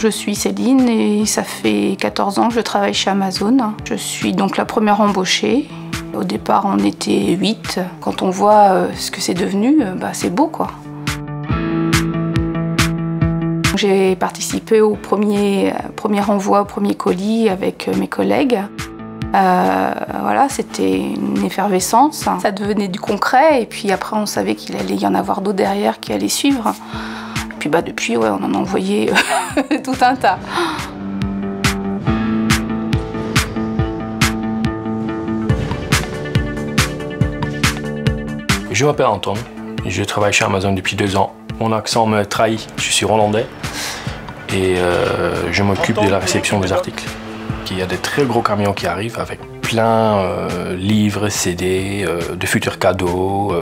Je suis Céline et ça fait 14 ans que je travaille chez Amazon. Je suis donc la première embauchée. Au départ, on était 8. Quand on voit ce que c'est devenu, c'est beau, quoi. J'ai participé au premier envoi, au premier colis avec mes collègues. Voilà, c'était une effervescence. Ça devenait du concret et puis après, on savait qu'il allait y en avoir d'autres derrière qui allaient suivre. Et puis depuis, ouais, on en a envoyé tout un tas. Je m'appelle Anton, je travaille chez Amazon depuis 2 ans. Mon accent me trahit, je suis hollandais et je m'occupe de la réception des articles. Il y a des très gros camions qui arrivent avec plein livres, CD, de futurs cadeaux.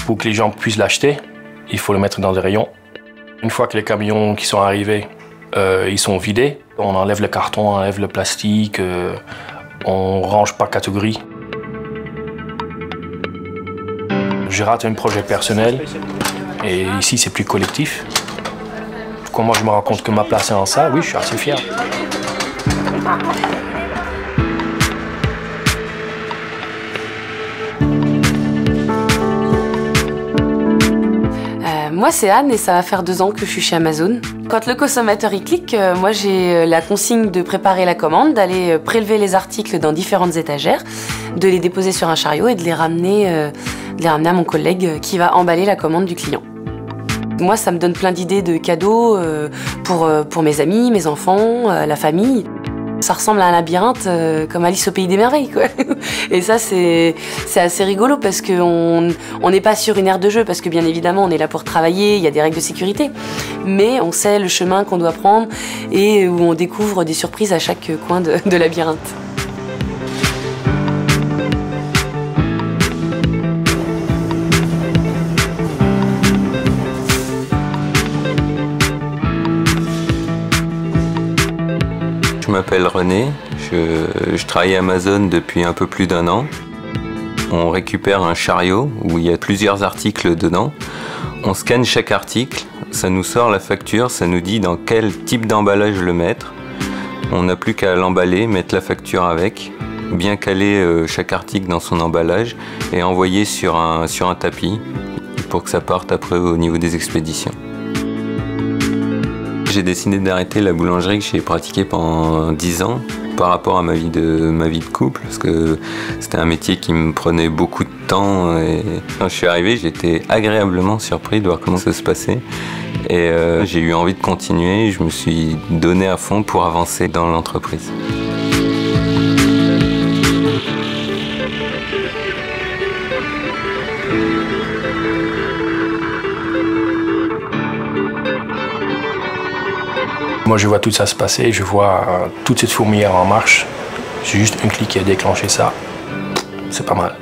Pour que les gens puissent l'acheter, il faut le mettre dans des rayons. Une fois que les camions qui sont arrivés, ils sont vidés, on enlève le carton, on enlève le plastique, on range par catégorie. Je rate un projet personnel et ici c'est plus collectif. Quand moi je me rends compte que ma place est en ça, oui, je suis assez fier. Moi c'est Anne et ça va faire 2 ans que je suis chez Amazon. Quand le consommateur y clique, moi j'ai la consigne de préparer la commande, d'aller prélever les articles dans différentes étagères, de les déposer sur un chariot et de les ramener à mon collègue qui va emballer la commande du client. Moi ça me donne plein d'idées de cadeaux pour mes amis, mes enfants, la famille. Ça ressemble à un labyrinthe comme Alice au pays des merveilles, quoi. Et ça, c'est assez rigolo parce qu'on n'est pas sur une aire de jeu, parce que bien évidemment, on est là pour travailler, il y a des règles de sécurité. Mais on sait le chemin qu'on doit prendre et où on découvre des surprises à chaque coin de labyrinthe. Je m'appelle René, je travaille à Amazon depuis un peu plus d'1 an. On récupère un chariot où il y a plusieurs articles dedans. On scanne chaque article, ça nous sort la facture, ça nous dit dans quel type d'emballage le mettre. On n'a plus qu'à l'emballer, mettre la facture avec, bien caler chaque article dans son emballage et envoyer sur un tapis pour que ça parte après au niveau des expéditions. J'ai décidé d'arrêter la boulangerie que j'ai pratiquée pendant 10 ans par rapport à ma vie de couple, parce que c'était un métier qui me prenait beaucoup de temps. Et quand je suis arrivé, j'étais agréablement surpris de voir comment ça se passait. Et j'ai eu envie de continuer, je me suis donné à fond pour avancer dans l'entreprise. Moi je vois tout ça se passer, je vois toute cette fourmilière en marche. C'est juste un clic qui a déclenché ça. C'est pas mal.